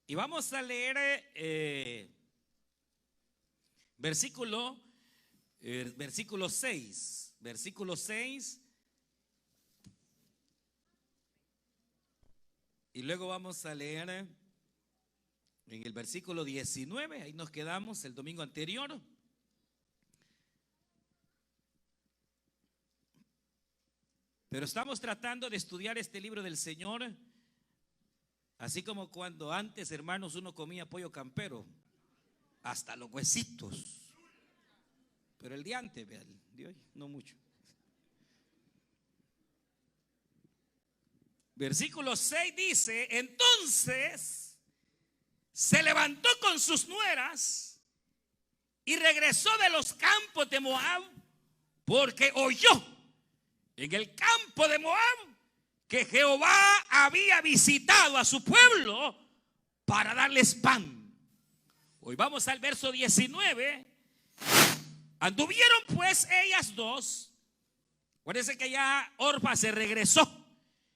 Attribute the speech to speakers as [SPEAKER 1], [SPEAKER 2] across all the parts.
[SPEAKER 1] Y vamos a leer versículo 6. Versículo 6. Y luego vamos a leer en el versículo 19. Ahí nos quedamos el domingo anterior. Pero estamos tratando de estudiar este libro del Señor, así como cuando antes, hermanos, uno comía pollo campero, hasta los huesitos. Pero el de antes, vean, de hoy, no mucho. Versículo 6 dice: entonces se levantó con sus nueras y regresó de los campos de Moab, porque oyó en el campo de Moab que Jehová había visitado a su pueblo para darles pan. Hoy vamos al verso 19. Anduvieron pues ellas dos. Acuérdense que ya Orfa se regresó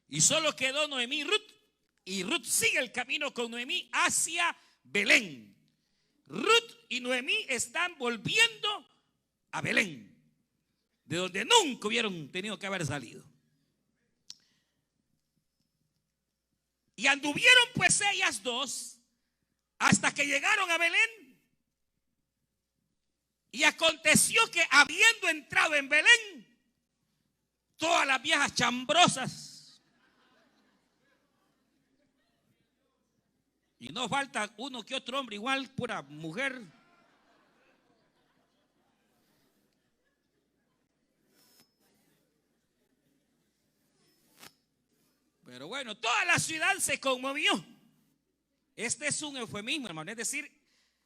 [SPEAKER 1] y solo quedó Noemí y Ruth. Y Ruth sigue el camino con Noemí hacia Belén. Ruth y Noemí están volviendo a Belén, de donde nunca hubieran tenido que haber salido. Y anduvieron pues ellas dos hasta que llegaron a Belén. Y aconteció que habiendo entrado en Belén, todas las viejas chambrosas, y no falta uno que otro hombre igual, pura mujer, pero bueno, toda la ciudad se conmovió. Este es un eufemismo, hermano, es decir,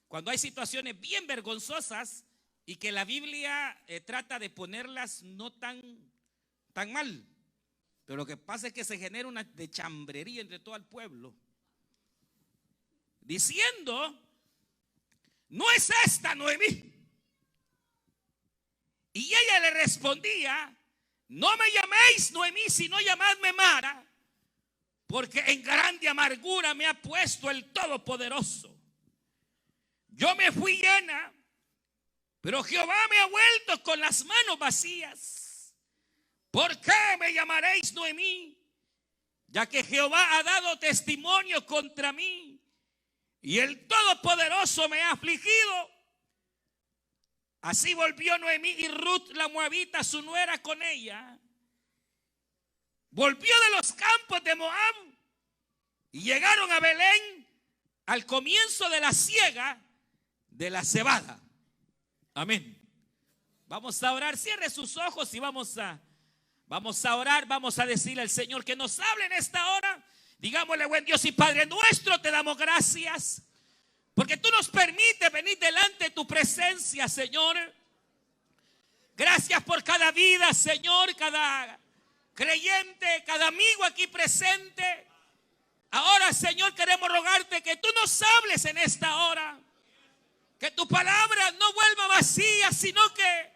[SPEAKER 1] cuando hay situaciones bien vergonzosas y que la Biblia trata de ponerlas no tan mal, pero lo que pasa es que se genera una chambrería entre todo el pueblo, diciendo: ¿no es esta Noemí? Y ella le respondía: no me llaméis Noemí, sino llamadme Mara, porque en grande amargura me ha puesto el Todopoderoso. Yo me fui llena, pero Jehová me ha vuelto con las manos vacías. ¿Por qué me llamaréis Noemí? Ya que Jehová ha dado testimonio contra mí y el Todopoderoso me ha afligido. Así volvió Noemí y Ruth la moabita, su nuera, con ella. Volvió de los campos de Moab y llegaron a Belén al comienzo de la siega de la cebada. Amén. Vamos a orar. Cierre sus ojos y vamos a orar. Vamos a decirle al Señor que nos hable en esta hora. Digámosle: buen Dios y Padre nuestro, te damos gracias porque tú nos permites venir delante de tu presencia, Señor. Gracias por cada vida, Señor, cada creyente, cada amigo aquí presente. Ahora, Señor, queremos rogarte que tú nos hables en esta hora. Que tu palabra no vuelva vacía, sino que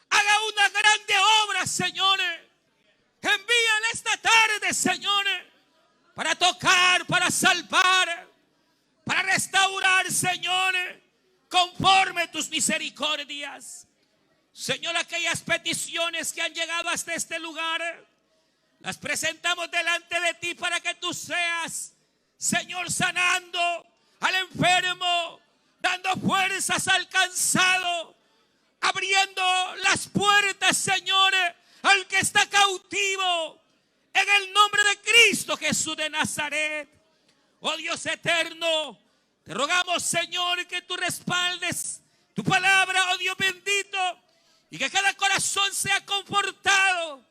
[SPEAKER 1] haga una grande obra, Señor. Envíala esta tarde, Señor, para tocar, para salvar, para restaurar, Señor, conforme tus misericordias. Señor, aquellas peticiones que han llegado hasta este lugar, las presentamos delante de ti para que tú seas, Señor, sanando al enfermo, dando fuerzas al cansado, abriendo las puertas, Señor, al que está cautivo, en el nombre de Cristo Jesús de Nazaret. Oh Dios eterno, te rogamos, Señor, que tú respaldes tu palabra, oh Dios bendito, y que cada corazón sea confortado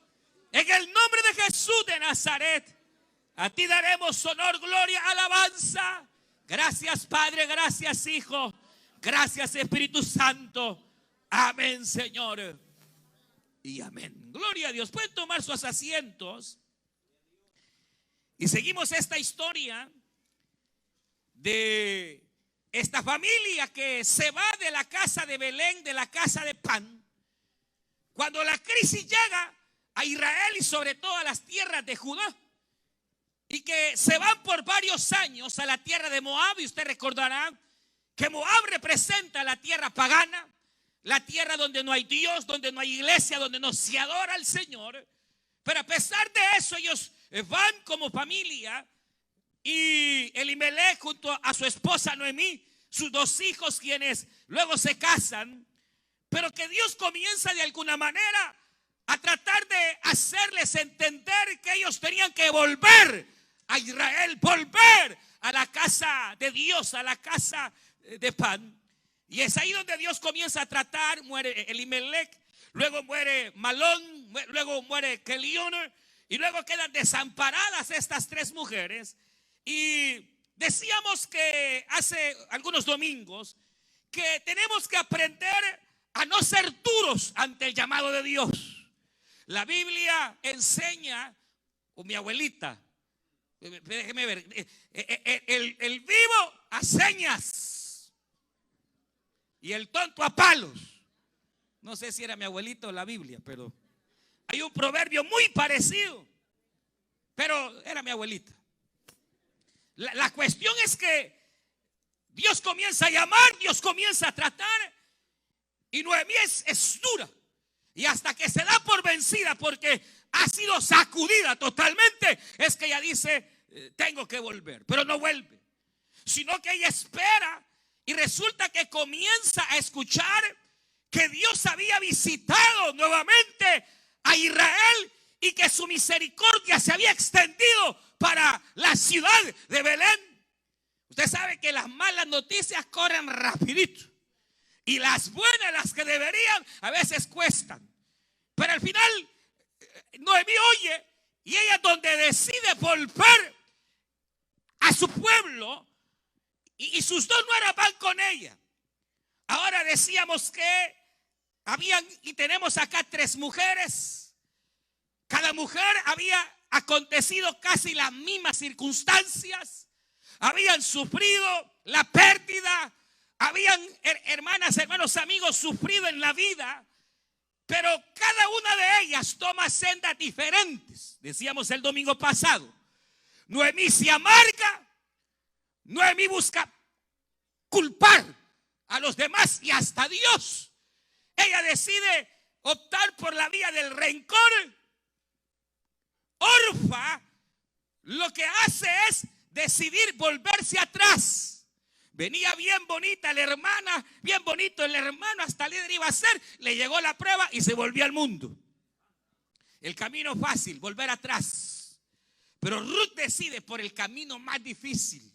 [SPEAKER 1] en el nombre de Jesús de Nazaret. A ti daremos honor, gloria, alabanza. Gracias, Padre, gracias, Hijo, gracias, Espíritu Santo. Amén, Señor, y amén. Gloria a Dios. Pueden tomar sus asientos y seguimos esta historia de esta familia que se va de la casa de Belén, de la casa de pan, cuando la crisis llega a Israel y sobre todo a las tierras de Judá. y que se van por varios años a la tierra de Moab. Y usted recordará que Moab representa la tierra pagana, la tierra donde no hay Dios, donde no hay iglesia, donde no se adora al Señor. Pero a pesar de eso, ellos van como familia. Y Elimelech junto a su esposa Noemí, sus dos hijos, quienes luego se casan. Pero que Dios comienza de alguna manera a tratar de hacerles entender que ellos tenían que volver a Israel, volver a la casa de Dios, a la casa de pan. Y es ahí donde Dios comienza a tratar. Muere Elimelech, luego muere Malón, luego muere Kelión, y luego quedan desamparadas estas tres mujeres. Y decíamos que hace algunos domingos que tenemos que aprender a no ser duros ante el llamado de Dios. La Biblia enseña, o mi abuelita, déjeme ver, el vivo a señas y el tonto a palos. No sé si era mi abuelito o la Biblia, pero hay un proverbio muy parecido, pero era mi abuelita. La cuestión es que Dios comienza a llamar, Dios comienza a tratar, y Noemí es dura. Y hasta que se da por vencida porque ha sido sacudida totalmente, es que ella dice, tengo que volver. Pero no vuelve, sino que ella espera, y resulta que comienza a escuchar que Dios había visitado nuevamente a Israel y que su misericordia se había extendido para la ciudad de Belén. Usted sabe que las malas noticias corren rapidito, y las buenas, las que deberían, a veces cuestan. Pero al final Noemí oye, y ella donde decide volver a su pueblo, y sus dos nueras van con ella. Ahora decíamos que habían, y tenemos acá tres mujeres. Cada mujer había acontecido casi las mismas circunstancias. Habían sufrido la pérdida. Habían, hermanas, hermanos, amigos, sufrido en la vida. Pero cada una de ellas toma sendas diferentes. Decíamos el domingo pasado, Noemí se amarga. Noemí busca culpar a los demás y hasta a Dios. Ella decide optar por la vía del rencor. Orfa lo que hace es decidir volverse atrás. Venía bien bonita la hermana, bien bonito el hermano, hasta líder iba a ser, le llegó la prueba y se volvió al mundo. El camino fácil, volver atrás. Pero Ruth decide por el camino más difícil,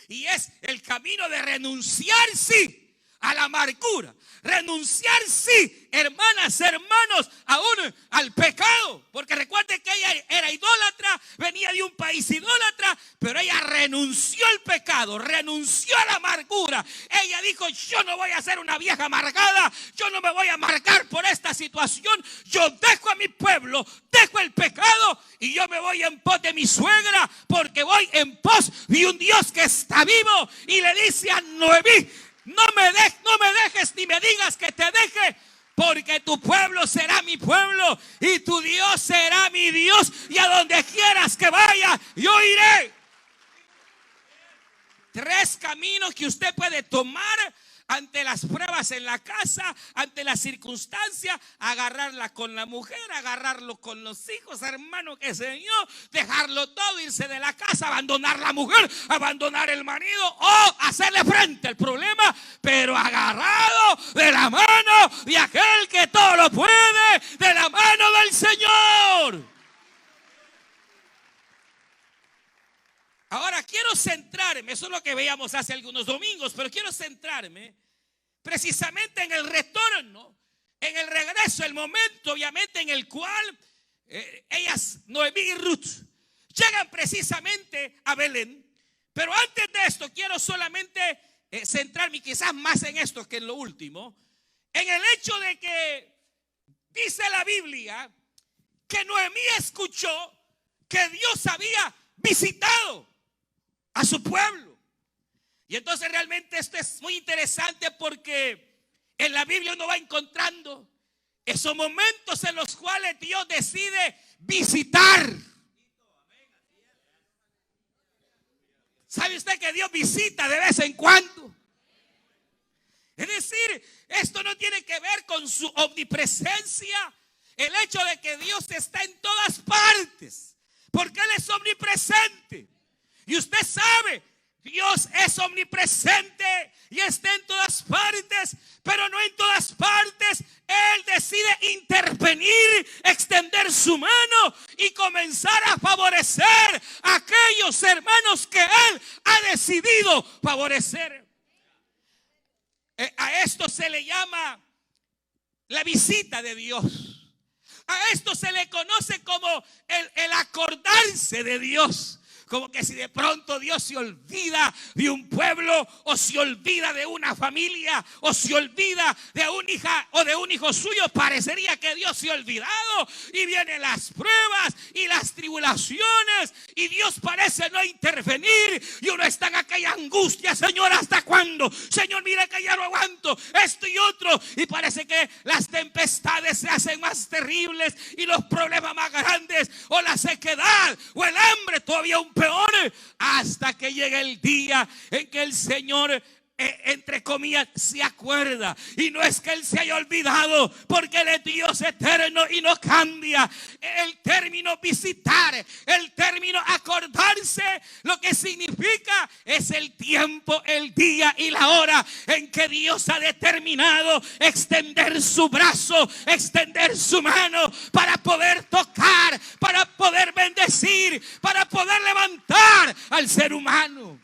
[SPEAKER 1] y es el camino de renunciar, sí, a la amargura. Renunciar, sí, hermanas, hermanos, aún al pecado. Porque recuerde que ella era idólatra, venía de un país idólatra, pero ella renunció al pecado, renunció a la amargura. Ella dijo, yo no voy a ser una vieja amargada, yo no me voy a amargar por esta situación. Yo dejo a mi pueblo, dejo el pecado y yo me voy en pos de mi suegra, porque voy en pos de un Dios que está vivo. Y le dice a Noemí, no me dejes ni me digas que te deje, porque tu pueblo será mi pueblo y tu Dios será mi Dios, y a donde quieras que vaya, yo iré. Tres caminos que usted puede tomar ante las pruebas en la casa, ante las circunstancias: agarrarla con la mujer, agarrarlo con los hijos, hermano, que Señor, dejarlo todo, irse de la casa, abandonar la mujer, abandonar el marido, o hacerle frente al problema, pero agarrado de la mano de aquel que todo lo puede, de la mano del Señor. Ahora quiero centrarme, eso es lo que veíamos hace algunos domingos, pero quiero centrarme precisamente en el retorno, en el regreso, el momento obviamente en el cual ellas, Noemí y Ruth, llegan precisamente a Belén. Pero antes de esto quiero solamente centrarme quizás más en esto que en lo último, en el hecho de que dice la Biblia que Noemí escuchó que Dios había visitado a su pueblo. Y entonces realmente esto es muy interesante, porque en la Biblia uno va encontrando esos momentos en los cuales Dios decide visitar. ¿Sabe usted que Dios visita de vez en cuando? Es decir, esto no tiene que ver con su omnipresencia. El hecho de que Dios está en todas partes, porque Él es omnipresente. Y usted sabe, Dios es omnipresente y está en todas partes, pero no en todas partes. Él decide intervenir, extender su mano y comenzar a favorecer a aquellos hermanos que Él ha decidido favorecer. A esto se le llama la visita de Dios. A esto se le conoce como el acordarse de Dios. Como que si de pronto Dios se olvida de un pueblo, o se olvida de una familia, o se olvida de una hija o de un hijo suyo, parecería que Dios se ha olvidado. Y vienen las pruebas y las tribulaciones, y Dios parece no intervenir. Y uno está en aquella angustia: Señor, ¿hasta cuándo? Señor, mira que ya no aguanto esto y otro. Y parece que las tempestades se hacen más terribles y los problemas más grandes, o la sequedad o el hambre todavía un peor, hasta que llegue el día en que el Señor, entre comillas, se acuerda. Y no es que Él se haya olvidado, porque Él es Dios eterno y no cambia. El término visitar, el término acordarse, lo que significa es el tiempo, el día y la hora en que Dios ha determinado extender su brazo, extender su mano para poder tocar, para poder bendecir, para poder levantar al ser humano.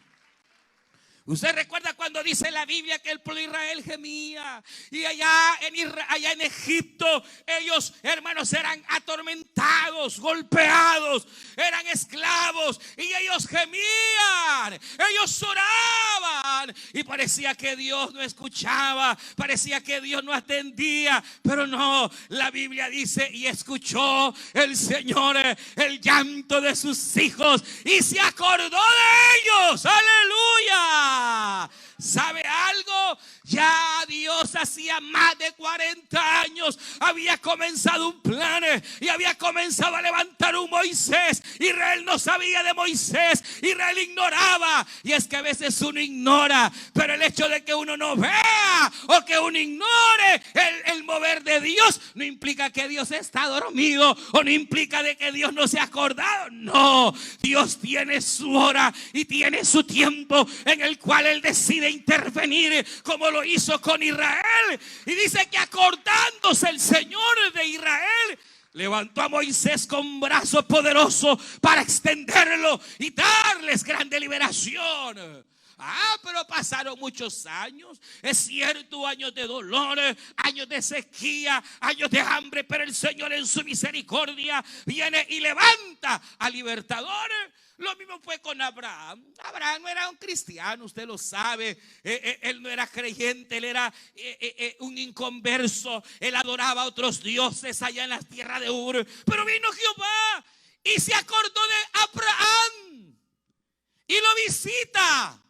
[SPEAKER 1] Usted recuerda cuando dice la Biblia que el pueblo de Israel gemía, y allá en Egipto ellos, hermanos, eran atormentados, golpeados, eran esclavos, y ellos gemían, ellos oraban, y parecía que Dios no escuchaba, parecía que Dios no atendía. Pero no, la Biblia dice: y escuchó el Señor el llanto de sus hijos y se acordó de ellos. ¡Aleluya! ¿Sabe algo? Ya Dios hacía más de 40 años había comenzado un plan y había comenzado a levantar un Moisés. Israel no sabía de Moisés, Israel ignoraba. Y es que a veces uno ignora, pero el hecho de que uno no vea o que uno ignore el mover de Dios no implica que Dios está dormido, o no implica de que Dios no se ha acordado. No, Dios tiene su hora y tiene su tiempo en el cual Él decide intervenir, como lo hizo con Israel. Y dice que acordándose el Señor de Israel, levantó a Moisés con brazo poderoso para extenderlo y darles grande liberación. Pero pasaron muchos años, es cierto, años de dolor, años de sequía, años de hambre, pero el Señor en su misericordia viene y levanta al libertador. Lo mismo fue con Abraham. Abraham no era un cristiano, usted lo sabe. Él no era creyente, él era un inconverso. Él adoraba a otros dioses allá en la tierra de Ur. Pero vino Jehová y se acordó de Abraham y lo visita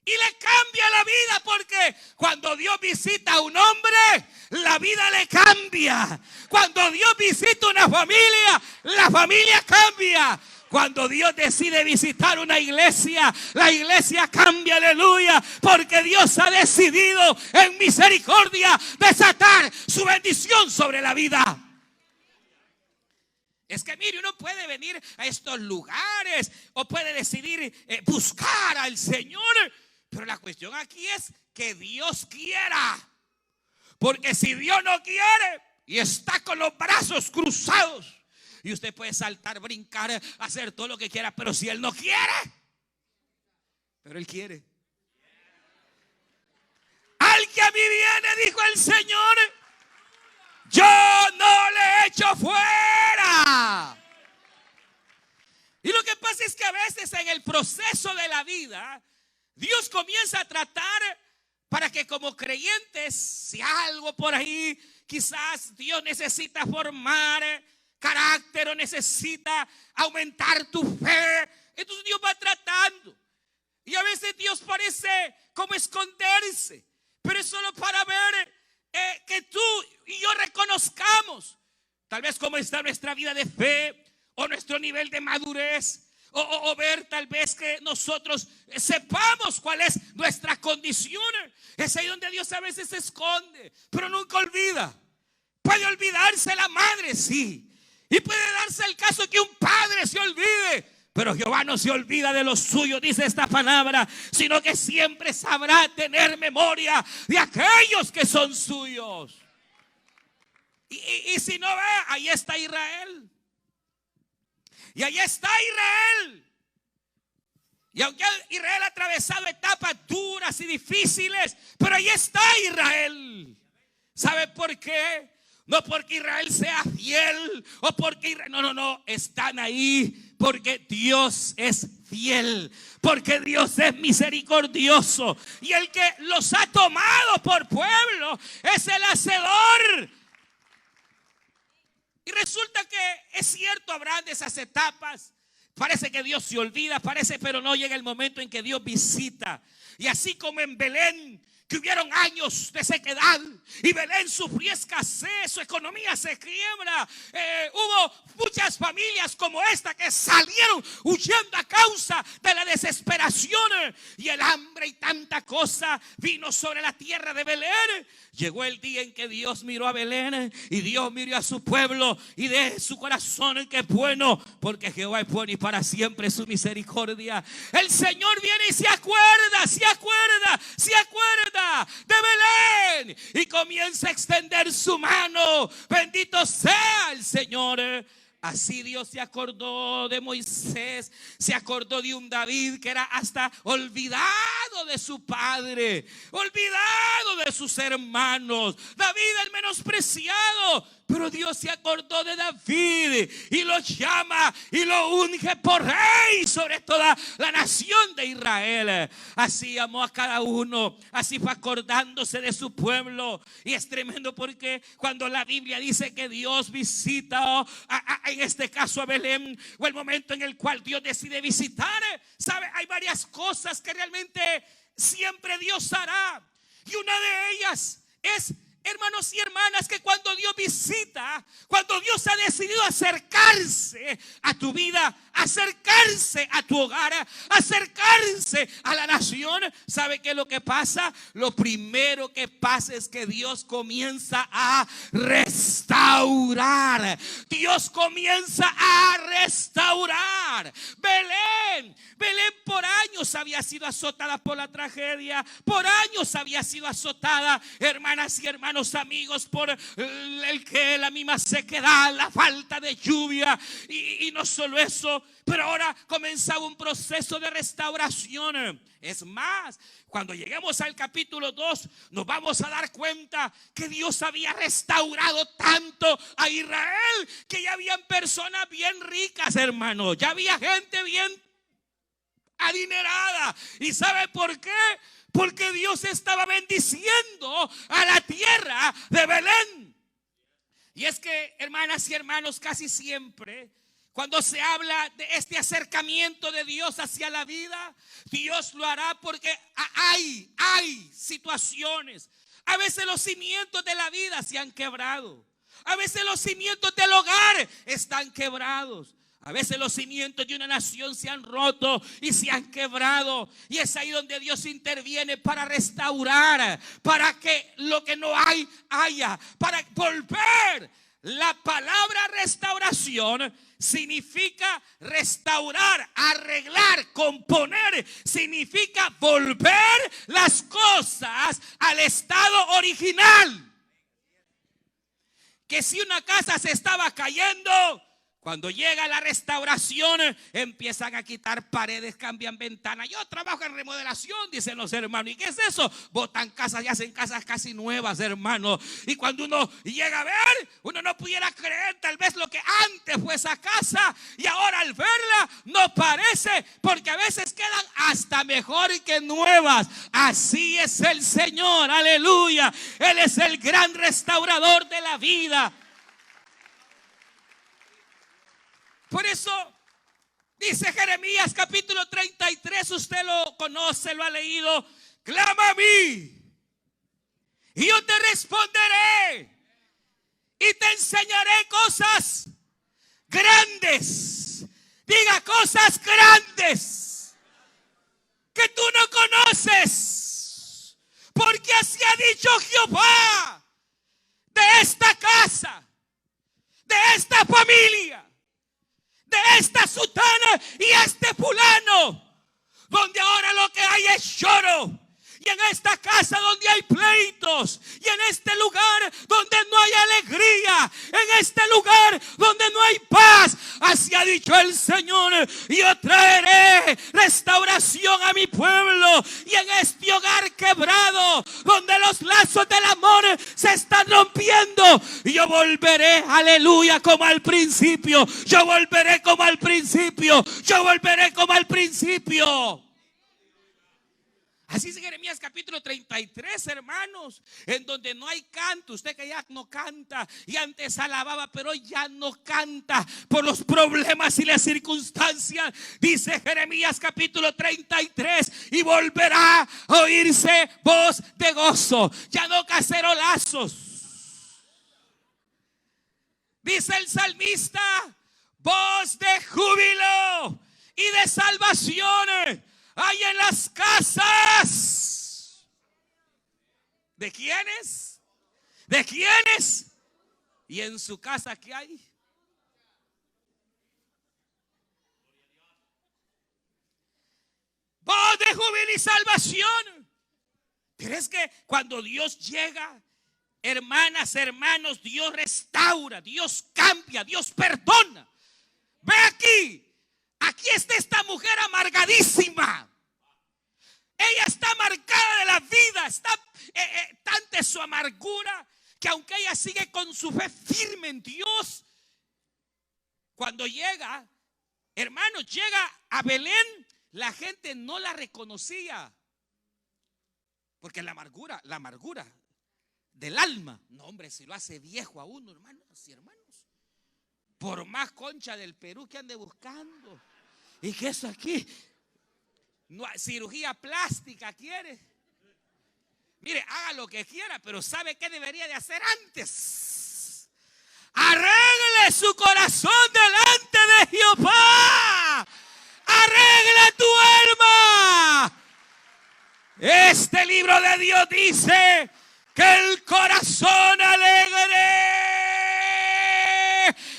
[SPEAKER 1] y le cambia la vida, porque cuando Dios visita a un hombre, la vida le cambia. Cuando Dios visita una familia, la familia cambia. Cuando Dios decide visitar una iglesia, la iglesia cambia, aleluya, porque Dios ha decidido en misericordia desatar su bendición sobre la vida. Es que mire, uno puede venir a estos lugares o puede decidir buscar al Señor, pero la cuestión aquí es que Dios quiera. Porque si Dios no quiere y está con los brazos cruzados, y usted puede saltar, brincar, hacer todo lo que quiera, pero si Él no quiere, pero Él quiere. Al que a mí viene, dijo el Señor, yo no le echo fuera. Y lo que pasa es que a veces en el proceso de la vida, Dios comienza a tratar para que como creyentes, si algo por ahí, quizás Dios necesita formar carácter o necesita aumentar tu fe, entonces Dios va tratando. Y a veces Dios parece como esconderse, pero es solo para ver que tú y yo reconozcamos tal vez cómo está nuestra vida de fe o nuestro nivel de madurez. O ver tal vez que nosotros sepamos cuál es nuestra condición. Es ahí donde Dios a veces se esconde, pero nunca olvida. Puede olvidarse la madre, sí. Y puede darse el caso que un padre se olvide. Pero Jehová no se olvida de los suyos, dice esta palabra, sino que siempre sabrá tener memoria de aquellos que son suyos. Y si no ve, ahí está Israel. Y ahí está Israel. Y aunque Israel ha atravesado etapas duras y difíciles, pero ahí está Israel. ¿Sabe por qué? No porque Israel sea fiel o porque Israel, no, están ahí porque Dios es fiel, porque Dios es misericordioso. Y el que los ha tomado por pueblo es el Hacedor. Y resulta que es cierto, habrán de esas etapas. Parece que Dios se olvida, pero no llega el momento en que Dios visita. Y así como en Belén, que hubieron años de sequedad y Belén sufrió escasez, su economía se quiebra. Hubo muchas familias como esta que salieron huyendo a causa de la desesperación y el hambre y tanta cosa vino sobre la tierra de Belén. Llegó el día en que Dios miró a Belén y Dios miró a su pueblo y de su corazón que es bueno, porque Jehová es bueno y para siempre su misericordia. El Señor viene y se acuerda de Belén y comienza a extender su mano. Bendito sea el Señor. Así Dios se acordó de Moisés, se acordó de un David que era hasta olvidado de su padre, olvidado de sus hermanos. David el menospreciado, pero Dios se acordó de David y lo llama y lo unge por rey sobre toda la nación de Israel. Así amó a cada uno, así fue acordándose de su pueblo. Y es tremendo porque cuando la Biblia dice que Dios visita en este caso a Belén, o el momento en el cual Dios decide visitar, ¿sabe? Hay varias cosas que realmente siempre Dios hará. Y una de ellas es, hermanos y hermanas, que cuando Dios visita, cuando Dios ha decidido acercarse a tu vida, acercarse a tu hogar, acercarse a la nación, ¿sabe qué es lo que pasa? Lo primero que pasa es que Dios comienza a restaurar. Dios comienza a restaurar. Belén por años había sido azotada por la tragedia, por años había sido azotada, hermanas y hermanos amigos, por la misma sequedad, la falta de lluvia y no solo eso, pero ahora comenzaba un proceso de restauración. Es más, cuando lleguemos al capítulo 2 nos vamos a dar cuenta que Dios había restaurado tanto a Israel que ya habían personas bien ricas, hermanos, ya había gente bien adinerada. ¿Y sabe por qué? Porque Dios estaba bendiciendo a la tierra de Belén. Y es que, hermanas y hermanos, casi siempre cuando se habla de este acercamiento de Dios hacia la vida, Dios lo hará porque hay situaciones. A veces los cimientos de la vida se han quebrado. A veces los cimientos del hogar están quebrados. A veces los cimientos de una nación se han roto y se han quebrado. Y es ahí donde Dios interviene para restaurar, para que lo que no hay, haya, para volver. La palabra restauración significa restaurar, arreglar, componer. Significa volver las cosas al estado original. Que si una casa se estaba cayendo, cuando llega la restauración, empiezan a quitar paredes, cambian ventanas. Yo trabajo en remodelación, dicen los hermanos. ¿Y qué es eso? Botan casas y hacen casas casi nuevas, hermanos. Y cuando uno llega a ver, uno no pudiera creer tal vez lo que antes fue esa casa. Y ahora al verla no parece, porque a veces quedan hasta mejor que nuevas. Así es el Señor, aleluya. Él es el gran restaurador de la vida. Por eso dice Jeremías capítulo 33, usted lo conoce, lo ha leído. Clama a mí y yo te responderé y te enseñaré cosas grandes diga cosas grandes que tú no conoces. Porque así ha dicho Jehová de esta casa, de esta familia, de esta sutana y este fulano, donde ahora lo que hay es lloro. Y en esta casa donde hay pleitos, y en este lugar donde no hay alegría, en este lugar donde no hay paz, así ha dicho el Señor: yo traeré restauración a mi pueblo. Y en este hogar quebrado, donde los lazos del amor se están rompiendo, yo volveré, aleluya, como al principio. Yo volveré como al principio. Yo volveré como al principio. Así es Jeremías capítulo 33, hermanos, en donde no hay canto. Usted que ya no canta y antes alababa, pero ya no canta por los problemas y las circunstancias. Dice Jeremías capítulo 33: y volverá a oírse voz de gozo, ya no cacerolazos. Dice el salmista: voz de júbilo y de salvación hay en las casas. ¿De quiénes? ¿De quiénes? ¿Y en su casa qué hay? Voz de júbilo y salvación. Pero es que cuando Dios llega, hermanas, hermanos, Dios restaura, Dios cambia, Dios perdona. Ve aquí. Aquí está esta mujer amargadísima. Ella está marcada de la vida. Está tanta su amargura que aunque ella sigue con su fe firme en Dios, cuando llega, hermanos, llega a Belén, la gente no la reconocía. Porque la amargura del alma, no, hombre, si lo hace viejo a uno, hermanos y hermanos. Por más concha del Perú que ande buscando. Y que eso aquí, no, cirugía plástica quiere. Mire, haga lo que quiera, pero ¿sabe qué debería de hacer antes? Arregle su corazón delante de Jehová. Arregla tu alma. Este libro de Dios dice que el corazón alegre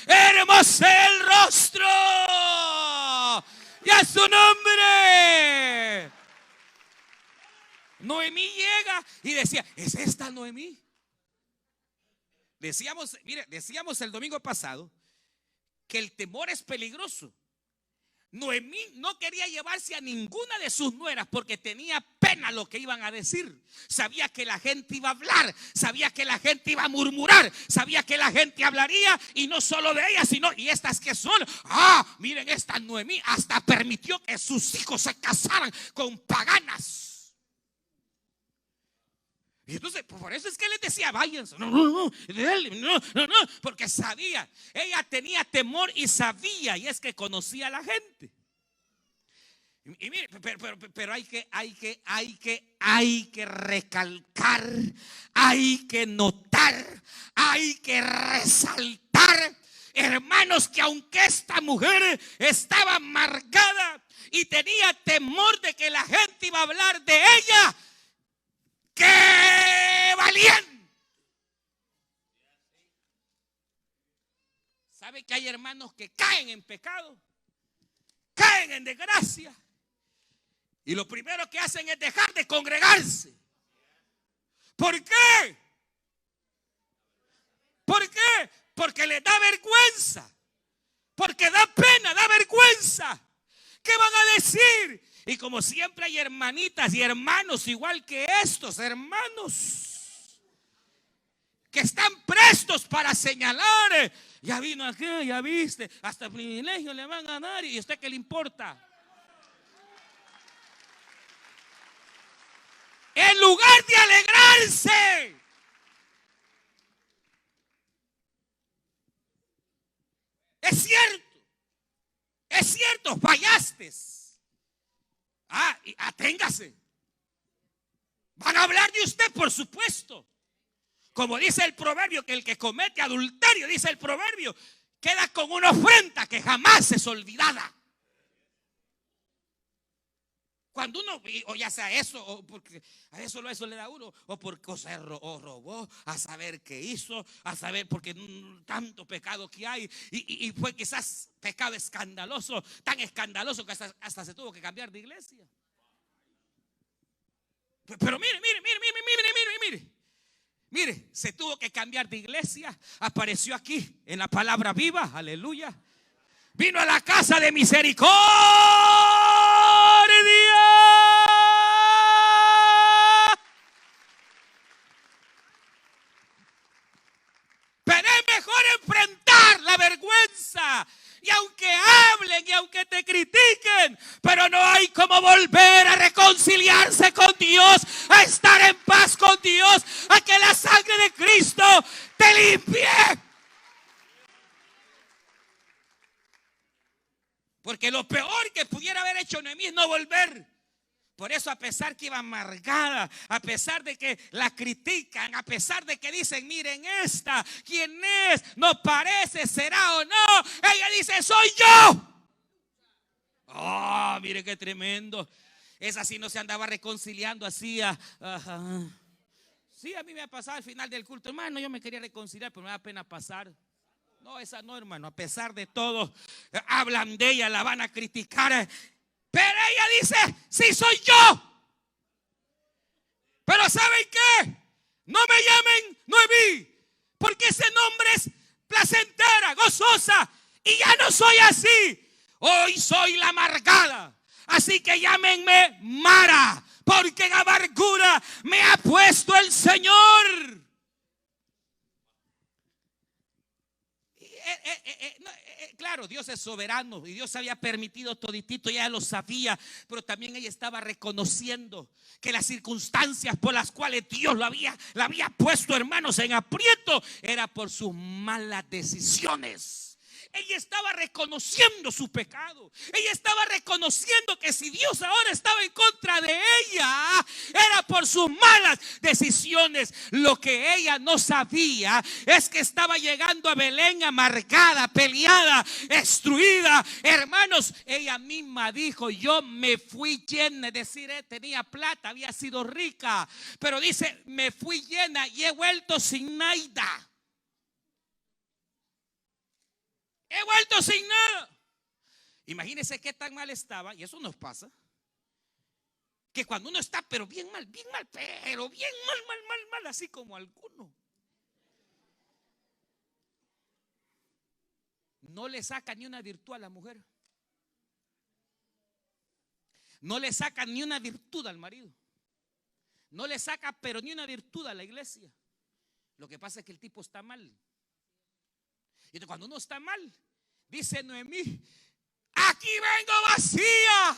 [SPEAKER 1] hermosea el rostro. Y a su nombre. Noemí llega y decía: ¿es esta Noemí? Decíamos el domingo pasado que el temor es peligroso. Noemí no quería llevarse a ninguna de sus nueras porque tenía pena lo que iban a decir. Sabía que la gente iba a hablar, sabía que la gente iba a murmurar, sabía que la gente hablaría, y no solo de ella, sino y estas que son. Miren, esta Noemí hasta permitió que sus hijos se casaran con paganas. Y entonces, por eso es que les decía: váyanse. No, porque sabía, ella tenía temor y sabía, y es que conocía a la gente. Y mire, pero hay que recalcar, hay que notar, hay que resaltar, hermanos, que aunque esta mujer estaba amargada y tenía temor de que la gente iba a hablar de ella, ¡qué valiente! ¿Sabe que hay hermanos que caen en pecado? Caen en desgracia. Y lo primero que hacen es dejar de congregarse. ¿Por qué? ¿Por qué? Porque les da vergüenza. Porque da pena, da vergüenza. ¿Qué van a decir? Y como siempre hay hermanitas y hermanos igual que estos hermanos que están prestos para señalar: ya vino aquí, ya viste, hasta privilegio le van a dar, y a usted qué le importa. En lugar de alegrarse, es cierto, fallaste. Y aténgase. Van a hablar de usted, por supuesto. Como dice el proverbio, que el que comete adulterio, dice el proverbio, queda con una ofrenda que jamás es olvidada. Cuando uno, o ya sea eso, o porque a eso le da uno, o porque o robó, a saber qué hizo, a saber porque tanto pecado que hay, y fue quizás pecado escandaloso, tan escandaloso que hasta se tuvo que cambiar de iglesia. Pero mire, se tuvo que cambiar de iglesia, apareció aquí en la palabra viva, aleluya. Vino a la casa de misericordia. Pero es mejor enfrentar la vergüenza. Y aunque hablen y aunque te critiquen, pero no hay como volver a reconciliarse con Dios, a estar en paz con Dios, a que la sangre de Cristo te limpie. Porque lo peor que pudiera haber hecho Noemí es no volver. Por eso, a pesar que iba amargada, a pesar de que la critican, a pesar de que dicen, miren esta, ¿quién es? No parece, será o no. Ella dice, soy yo. Oh, mire qué tremendo. Esa sí no se andaba reconciliando así. Sí, a mí me ha pasado al final del culto. Hermano, yo me quería reconciliar, pero me da pena pasar. No, esa no, hermano. A pesar de todo, hablan de ella, la van a criticar. Pero ella dice, sí soy yo. Pero ¿saben qué? No me llamen Noemí, porque ese nombre es placentera, gozosa. Y ya no soy así. Hoy soy la amargada. Así que llámenme Mara, porque en amargura me ha puesto el Señor. Claro, Dios es soberano y Dios había permitido toditito, ya lo sabía, pero también ella estaba reconociendo que las circunstancias por las cuales Dios la había puesto, hermanos, en aprieto, era por sus malas decisiones. Ella estaba reconociendo su pecado. Ella estaba reconociendo que si Dios ahora estaba en contra de ella, era por sus malas decisiones. Lo que ella no sabía es que estaba llegando a Belén amargada, peleada, destruida. Hermanos, ella misma dijo, yo me fui llena, es decir, tenía plata, había sido rica, pero dice, me fui llena y he vuelto sin nada. He vuelto sin nada. Imagínense qué tan mal estaba. Y eso nos pasa. Que cuando uno está pero bien mal, pero bien mal, así como alguno, no le saca ni una virtud a la mujer. No le saca ni una virtud al marido. No le saca pero ni una virtud a la iglesia. Lo que pasa es que el tipo está mal. Y cuando uno está mal, dice Noemí, aquí vengo vacía,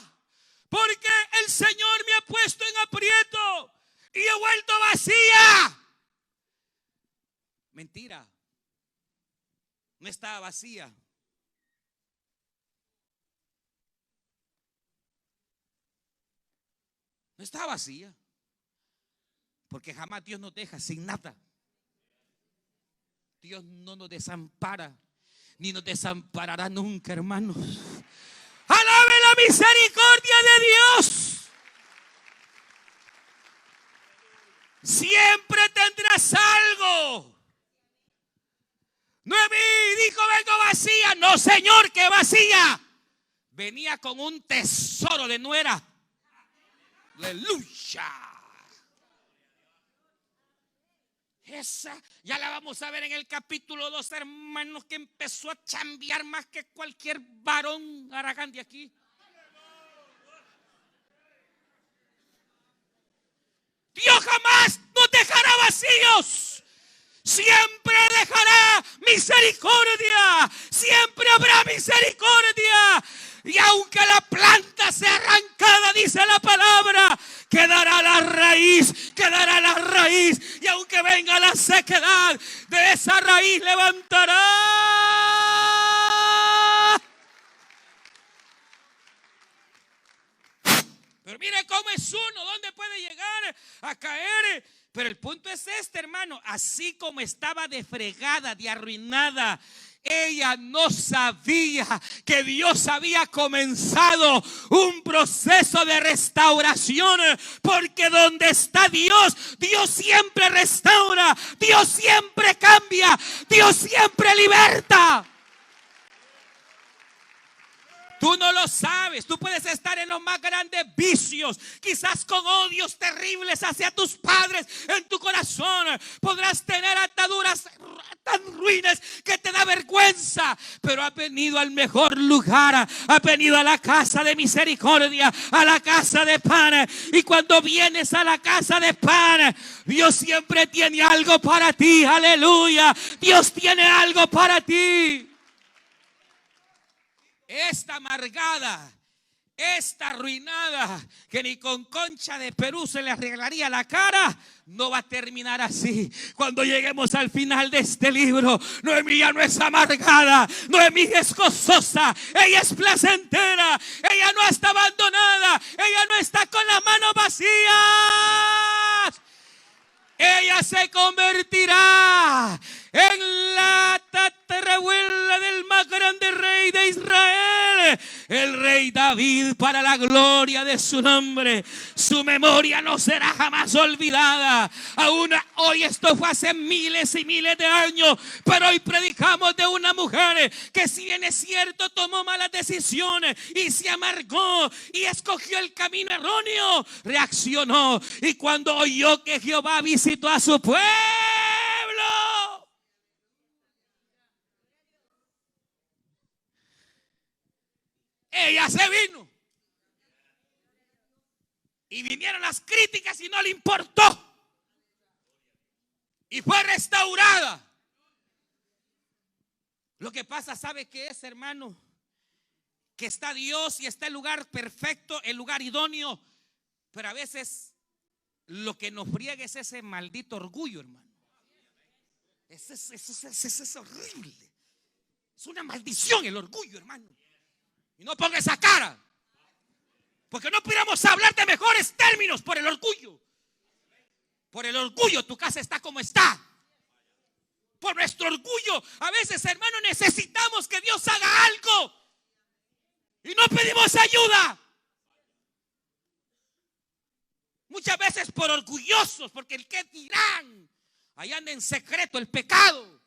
[SPEAKER 1] porque el Señor me ha puesto en aprieto y he vuelto vacía. Mentira, no estaba vacía. No estaba vacía, porque jamás Dios nos deja sin nada. Dios no nos desampara, ni nos desamparará nunca, hermanos. ¡Alabe la misericordia de Dios! Siempre tendrás algo. Noemí dijo, vengo vacía. No, Señor, que vacía. Venía con un tesoro de nuera. Aleluya. Esa ya la vamos a ver en el capítulo 2, hermanos, que empezó a chambear más que cualquier varón aragán de aquí. Dios jamás nos dejará vacíos. Siempre dejará misericordia. Siempre habrá misericordia. Y aunque la planta sea arrancada, dice la palabra, quedará la raíz, quedará la raíz. Y aunque venga la sequedad, de esa raíz levantará. Pero mire cómo es uno, dónde puede llegar a caer. Pero el punto es este, hermano, así como estaba de fregada, de arruinada, Ella no sabía que Dios había comenzado un proceso de restauración, porque donde está Dios, Dios siempre restaura, Dios siempre cambia, Dios siempre liberta. Tú no lo sabes. Tú puedes estar en los más grandes vicios, quizás con odios terribles hacia tus padres en tu corazón. Podrás tener ataduras tan ruines que te da vergüenza, pero has venido al mejor lugar, has venido a la casa de misericordia, a la casa de pan. Y cuando vienes a la casa de pan, Dios siempre tiene algo para ti. Aleluya. Dios tiene algo para ti. Esta amargada, esta arruinada, que ni con concha de Perú se le arreglaría la cara, no va a terminar así. Cuando lleguemos al final de este libro, Noemí ya no es amargada, Noemí es gozosa, ella es placentera, ella no está abandonada, ella no está con las manos vacías. Ella se convertirá en la tatarabuela del más grande rey de Israel, el rey David, para la gloria de su nombre. Su memoria no será jamás olvidada. Aún hoy, esto fue hace miles y miles de años, pero hoy predicamos de una mujer que, si bien es cierto, tomó malas decisiones y se amargó y escogió el camino erróneo, reaccionó, y cuando oyó que Jehová visitó a su pueblo, ella se vino. Y vinieron las críticas y no le importó. Y fue restaurada. Lo que pasa, ¿sabe qué es, hermano? Que está Dios y está el lugar perfecto, el lugar idóneo. Pero a veces lo que nos friega es ese maldito orgullo, hermano. Eso es horrible. Es una maldición el orgullo, hermano. Y no ponga esa cara, porque no pudiéramos hablar de mejores términos por el orgullo. Por el orgullo tu casa está como está. Por nuestro orgullo, a veces, hermano, necesitamos que Dios haga algo y no pedimos ayuda. Muchas veces por orgullosos, porque el que dirán, ahí anda en secreto el pecado.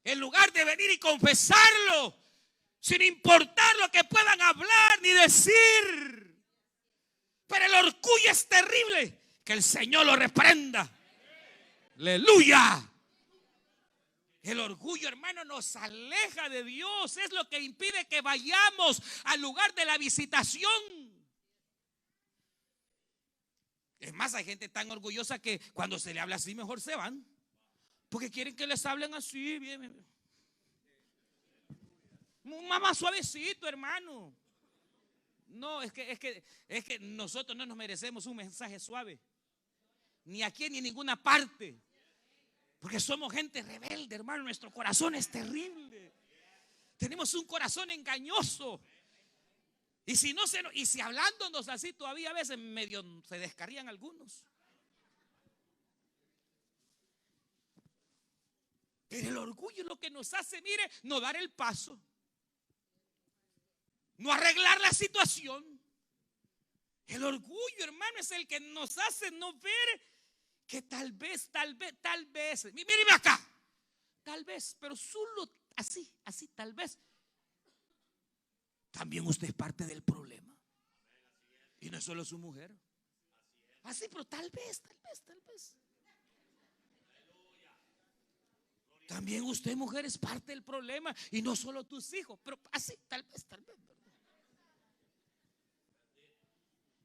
[SPEAKER 1] En lugar de venir y confesarlo, sin importar lo que puedan hablar ni decir. Pero el orgullo es terrible. Que el Señor lo reprenda. Aleluya. El orgullo, hermano, nos aleja de Dios. Es lo que impide que vayamos al lugar de la visitación. Es más, hay gente tan orgullosa que cuando se le habla así, mejor se van, porque quieren que les hablen así, bien. Más suavecito, hermano. No, es que nosotros no nos merecemos un mensaje suave, ni aquí ni en ninguna parte, porque somos gente rebelde, hermano. Nuestro corazón es terrible. Tenemos un corazón engañoso. Y si hablándonos así, todavía a veces medio se descarrían algunos. Pero el orgullo es lo que nos hace, mire, no dar el paso, no arreglar la situación. El orgullo, hermano, es el que nos hace no ver que tal vez, míreme acá, tal vez, pero solo así, tal vez, también usted es parte del problema. Y no es solo su mujer. Así, pero tal vez. También usted, mujer, es parte del problema. Y no solo tus hijos, pero así, tal vez.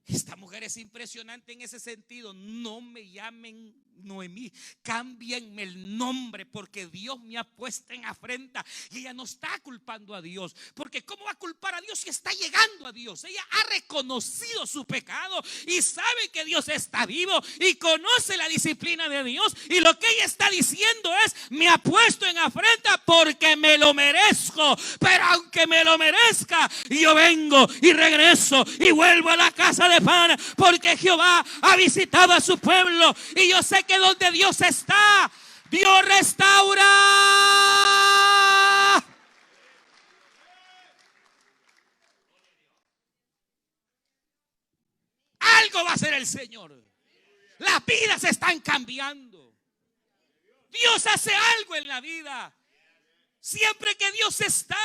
[SPEAKER 1] Esta mujer es impresionante en ese sentido. No me llamen Noemí, cámbienme el nombre, porque Dios me ha puesto en afrenta. Y ella no está culpando a Dios, porque ¿cómo va a culpar a Dios si está llegando a Dios? Ella ha reconocido su pecado y sabe que Dios está vivo y conoce la disciplina de Dios. Y lo que ella está diciendo es: me ha puesto en afrenta porque me lo merezco. Pero aunque me lo merezca, yo vengo y regreso y vuelvo a la casa de pan, porque Jehová ha visitado a su pueblo. Y yo sé que donde Dios está, Dios restaura. para el Señor. Las vidas están cambiando. Dios hace algo en la vida. Siempre que Dios está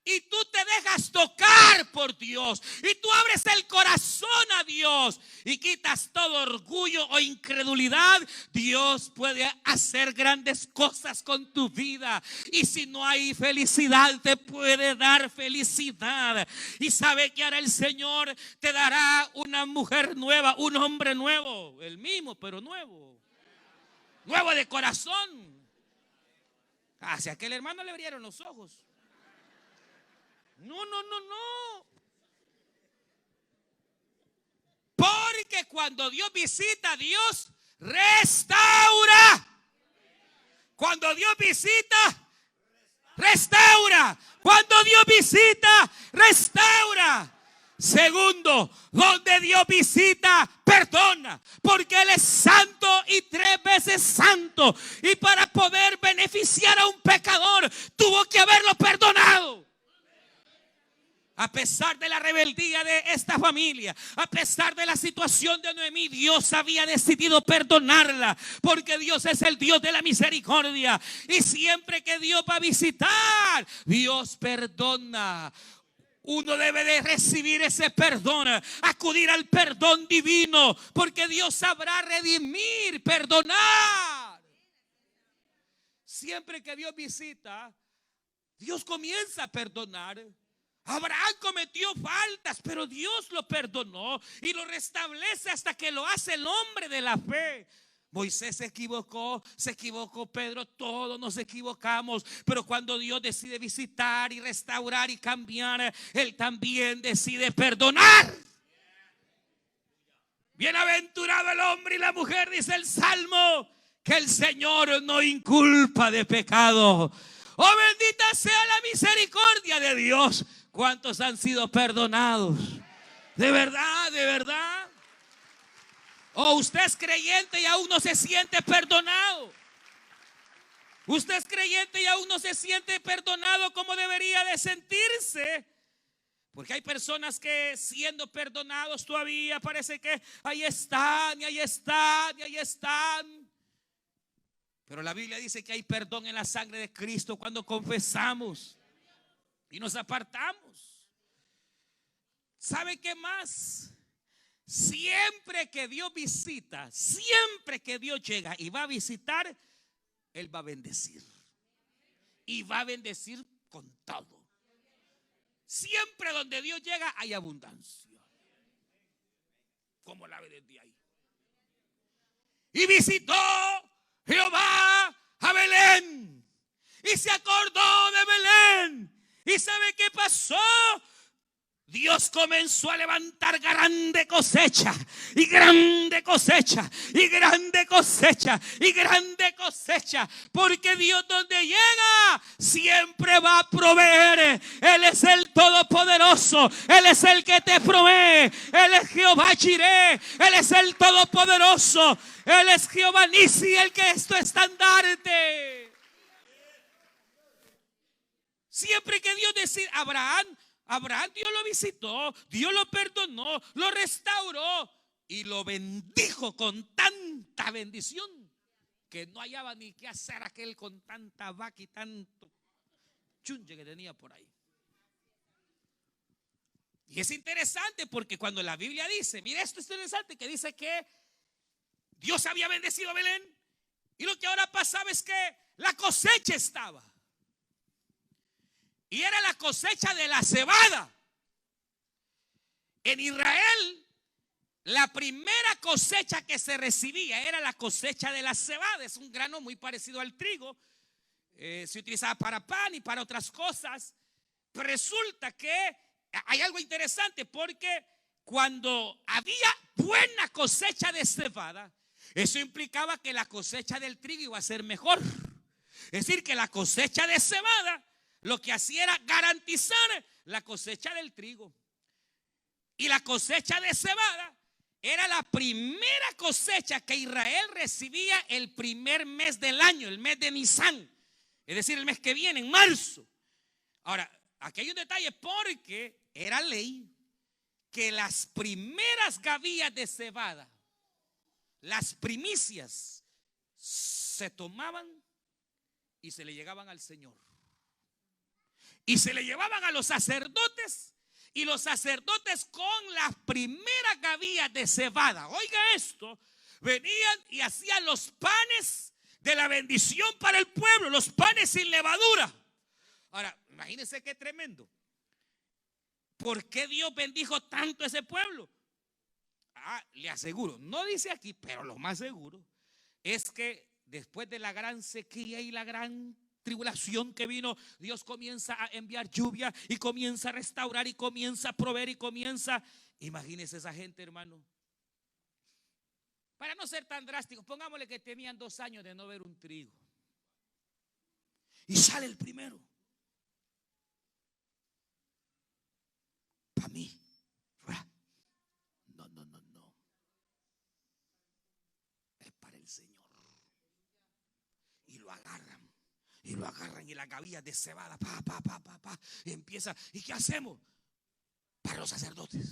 [SPEAKER 1] y tú te dejas tocar por Dios y tú abres el corazón a Dios y quitas todo orgullo o incredulidad, Dios puede hacer grandes cosas con tu vida. Y si no hay felicidad, te puede dar felicidad. Y sabe que ahora el Señor te dará una mujer nueva, un hombre nuevo, el mismo pero nuevo, nuevo de corazón. Hacia aquel hermano le abrieron los ojos. No. Porque cuando Dios visita, Dios restaura. Cuando Dios visita, restaura. Cuando Dios visita, restaura. Segundo, donde Dios visita, perdona, porque Él es santo y 3 veces santo. Y para poder beneficiar a un pecador, tuvo que haberlo perdonado. A pesar de la rebeldía de esta familia, a pesar de la situación de Noemí, Dios había decidido perdonarla, porque Dios es el Dios de la misericordia. Y siempre que Dios va a visitar, Dios perdona. Uno debe de recibir ese perdón, acudir al perdón divino, porque Dios sabrá redimir, perdonar. Siempre que Dios visita, Dios comienza a perdonar. Abraham cometió faltas, pero Dios lo perdonó y lo restablece hasta que lo hace el hombre de la fe. Moisés se equivocó Pedro, todos nos equivocamos, pero cuando Dios decide visitar y restaurar y cambiar, Él también decide perdonar. Bienaventurado el hombre y la mujer, dice el Salmo, que el Señor no inculpa de pecado. Oh, bendita sea la misericordia de Dios. ¿Cuántos han sido perdonados? De verdad, de verdad. O usted es creyente y aún no se siente perdonado. Usted es creyente y aún no se siente perdonado como debería de sentirse. Porque hay personas que siendo perdonados todavía parece que ahí están, y ahí están, y ahí están. Pero la Biblia dice que hay perdón en la sangre de Cristo cuando confesamos y nos apartamos. ¿Sabe qué más? Siempre que Dios visita, siempre que Dios llega y va a visitar, Él va a bendecir. Y va a bendecir con todo. Siempre donde Dios llega hay abundancia. Como la ve desde ahí. Y visitó Jehová a Belén. Y se acordó de Belén. ¿Y sabe qué pasó? Dios comenzó a levantar grande cosecha, y grande cosecha, y grande cosecha, y grande cosecha, porque Dios donde llega siempre va a proveer. Él es el Todopoderoso, Él es el que te provee, Él es Jehová Jireh, Él es el Todopoderoso, Él es Jehová Nisi, el que es tu estandarte. Siempre que Dios decide, Abraham Dios lo visitó, Dios lo perdonó, lo restauró y lo bendijo con tanta bendición que no hallaba ni qué hacer aquel con tanta vaca y tanto chunche que tenía por ahí. Y es interesante porque cuando la Biblia dice, mira, esto es interesante, que dice que Dios había bendecido a Belén y lo que ahora pasaba es que la cosecha estaba. Y era la cosecha de la cebada. En Israel, la primera cosecha que se recibía era la cosecha de la cebada. Es un grano muy parecido al trigo. Se utilizaba para pan y para otras cosas. Pero resulta que hay algo interesante, porque cuando había buena cosecha de cebada, eso implicaba que la cosecha del trigo iba a ser mejor. Es decir, que la cosecha de cebada lo que hacía era garantizar la cosecha del trigo. Y la cosecha de cebada era la primera cosecha que Israel recibía el primer mes del año, el mes de Nisan. Es decir, el mes que viene, en marzo. Ahora, aquí hay un detalle, porque era ley que las primeras gavillas de cebada, las primicias, se tomaban y se le llegaban al Señor. Y se le llevaban a los sacerdotes, y los sacerdotes con las primeras gavillas de cebada, oiga esto, venían y hacían los panes de la bendición para el pueblo, los panes sin levadura. Ahora, imagínense qué tremendo. ¿Por qué Dios bendijo tanto a ese pueblo? Le aseguro, no dice aquí, pero lo más seguro es que después de la gran sequía y la gran tribulación que vino, Dios comienza a enviar lluvia y comienza a restaurar y comienza a proveer y comienza. Imagínense esa gente, hermano. Para no ser tan drástico, pongámosle que tenían 2 años de no ver un trigo. Y sale el primero. Para mí. No. Es para el Señor. Y lo agarran. Y las gavillas de cebada. Y empieza. ¿Y qué hacemos? Para los sacerdotes.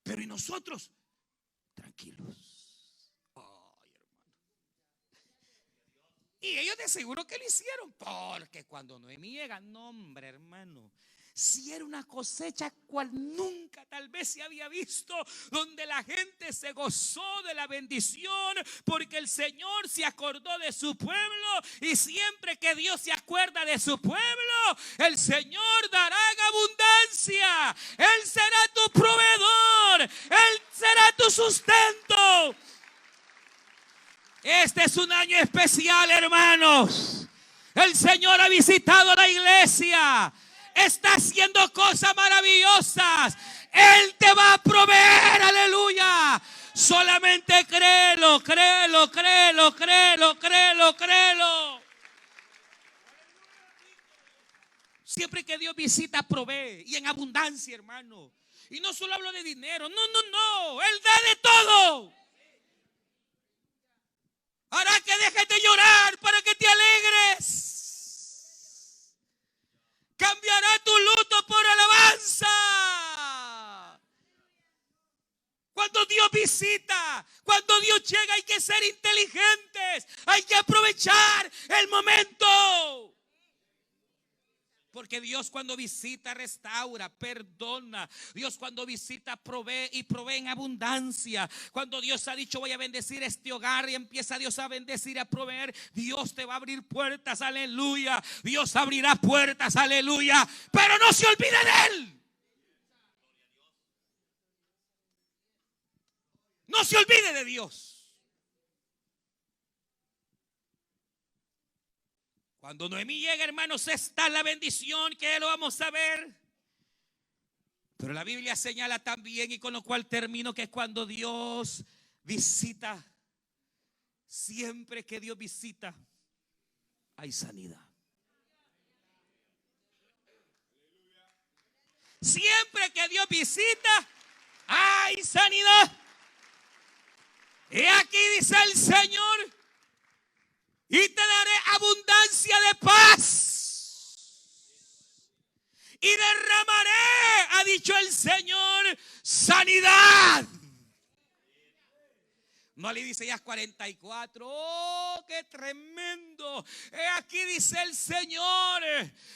[SPEAKER 1] Pero ¿y nosotros? Tranquilos. Ay, hermano. Y ellos de seguro que lo hicieron. Porque cuando Noemí llega, no, hombre, hermano, si era una cosecha cual nunca tal vez se había visto, donde la gente se gozó de la bendición, porque el Señor se acordó de su pueblo, y siempre que Dios se acuerda de su pueblo, el Señor dará en abundancia. Él será tu proveedor, Él será tu sustento. Este es un año especial, hermanos. El Señor ha visitado la iglesia. Está haciendo cosas maravillosas. Él te va a proveer, aleluya. Solamente créelo. Siempre que Dios visita, provee. Y en abundancia, hermano. Y no solo hablo de dinero. No. Él da de todo. Hará que dejes de llorar para que te alegres. Cambiará tu luto por alabanza. Cuando Dios visita, cuando Dios llega, hay que ser inteligentes. Hay que aprovechar el momento. Porque Dios cuando visita, restaura, perdona. Dios cuando visita, provee y provee en abundancia. Cuando Dios ha dicho voy a bendecir este hogar y empieza Dios a bendecir y a proveer, Dios te va a abrir puertas, aleluya. Dios abrirá puertas, aleluya. Pero no se olvide de Él. No se olvide de Dios. Cuando Noemí llega, hermanos, está la bendición que lo vamos a ver. Pero la Biblia señala también, y con lo cual termino, que cuando Dios visita, siempre que Dios visita, hay sanidad. Siempre que Dios visita, hay sanidad. Y aquí dice el Señor: y te daré abundancia de paz. Y derramaré, ha dicho el Señor, sanidad. No le dice ya 44. Oh, qué tremendo. Aquí dice el Señor: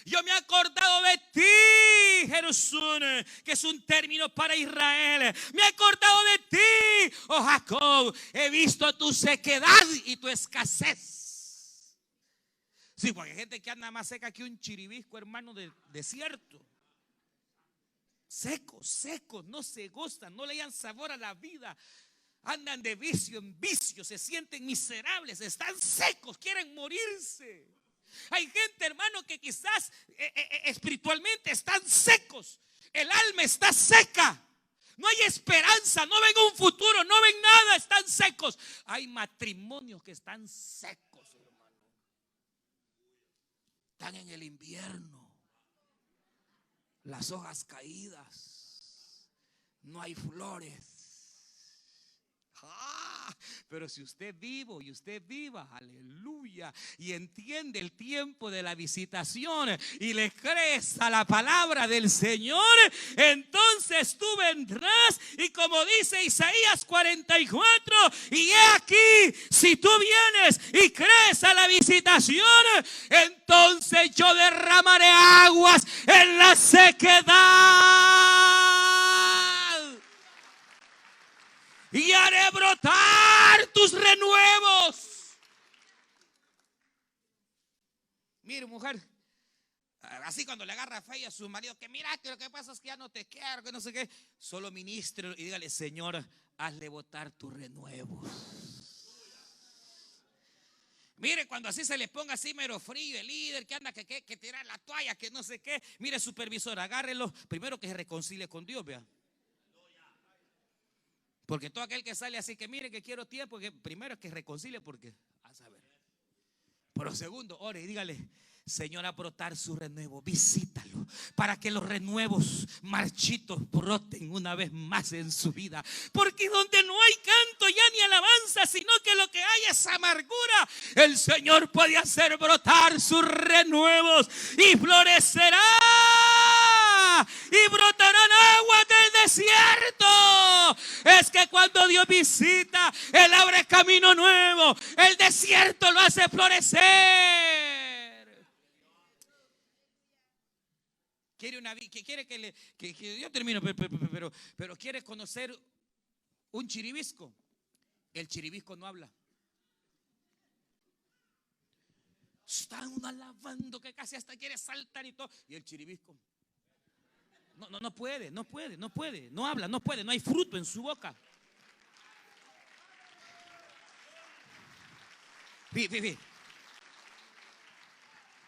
[SPEAKER 1] yo me he acordado de ti, Jerusalén, que es un término para Israel. Me he acordado de ti, oh Jacob. He visto tu sequedad y tu escasez. Sí, porque hay gente que anda más seca que un chiribisco, hermano, del desierto. Secos, no se gustan, no le dan sabor a la vida. Andan de vicio en vicio, se sienten miserables, están secos, quieren morirse. Hay gente, hermano, que quizás espiritualmente están secos. El alma está seca. No hay esperanza, no ven un futuro, no ven nada, están secos. Hay matrimonios que están secos. Están en el invierno, las hojas caídas, no hay flores. Pero si usted vivo y usted viva, aleluya, y entiende el tiempo de la visitación y le crees a la palabra del Señor, entonces tú vendrás y como dice Isaías 44, y he aquí, si tú vienes y crees a la visitación, entonces yo derramaré aguas en la sequedad y haré brotar tus renuevos. Mire, mujer, así cuando le agarra fe a su marido, que mira que lo que pasa es que ya no te quiero, que no sé qué, solo ministre y dígale: Señor, hazle botar tus renuevos. Mire, cuando así se le ponga así mero frío el líder, que anda que tira la toalla, que no sé qué, mire, supervisor, agárrelo, primero que se reconcilie con Dios, vea. Porque todo aquel que sale así que mire que quiero tiempo, que primero es que reconcilie, porque a saber. Pero segundo, ore y dígale: Señor, a brotar su renuevo, visítalo para que los renuevos marchitos broten una vez más en su vida. Porque donde no hay canto ya ni alabanza, sino que lo que hay es amargura, el Señor puede hacer brotar sus renuevos y florecerá y brotarán aguas del desierto. Es que cuando Dios visita, Él abre camino nuevo, el desierto lo hace florecer. Quiere que yo termino, pero quiere conocer un chiribisco. El chiribisco no habla. Está uno alabando que casi hasta quiere saltar y todo. Y el chiribisco no puede, no habla, no puede, no hay fruto en su boca.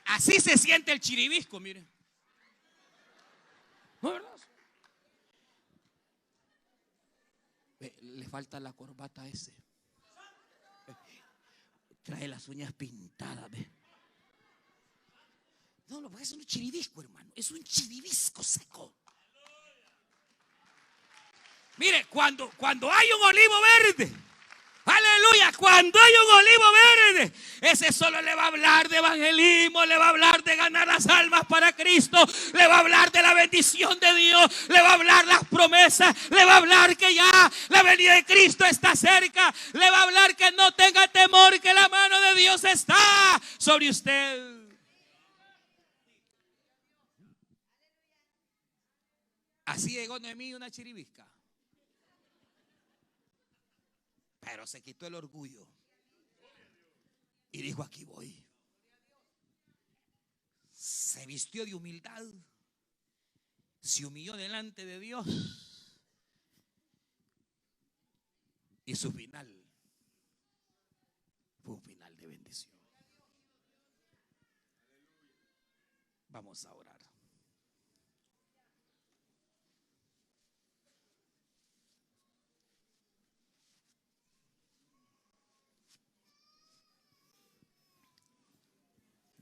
[SPEAKER 1] Así se siente el chiribisco, mire. ¿No es verdad? Le falta la corbata a ese. Trae las uñas pintadas, ¿ve? No, porque es un chiribisco, hermano. Es un chiribisco seco. Mire, cuando hay un olivo verde, aleluya, cuando hay un olivo verde, ese solo le va a hablar de evangelismo, le va a hablar de ganar las almas para Cristo, le va a hablar de la bendición de Dios, le va a hablar las promesas, le va a hablar que ya la venida de Cristo está cerca, le va a hablar que no tenga temor, que la mano de Dios está sobre usted. Así llegó Noemí, una chiribisca. Pero se quitó el orgullo y dijo: aquí voy. Se vistió de humildad, se humilló delante de Dios y su final fue un final de bendición. Vamos a orar.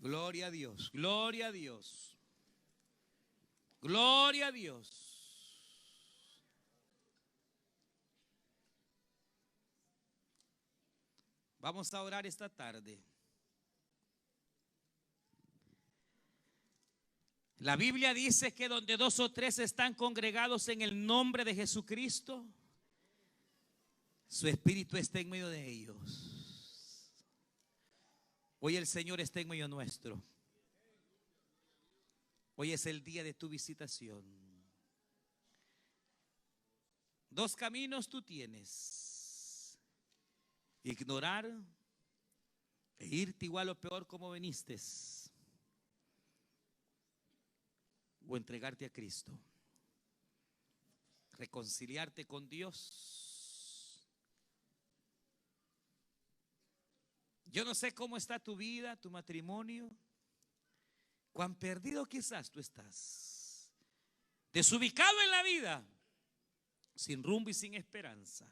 [SPEAKER 1] Gloria a Dios, gloria a Dios, gloria a Dios. Vamos a orar esta tarde. La Biblia dice que donde 2 o 3 están congregados en el nombre de Jesucristo, su Espíritu está en medio de ellos. Hoy el Señor está en medio nuestro. Hoy es el día de tu visitación. 2 caminos tú tienes: ignorar e irte igual o peor como viniste, o entregarte a Cristo, reconciliarte con Dios. Yo no sé cómo está tu vida, tu matrimonio, cuán perdido quizás tú estás, desubicado en la vida, sin rumbo y sin esperanza.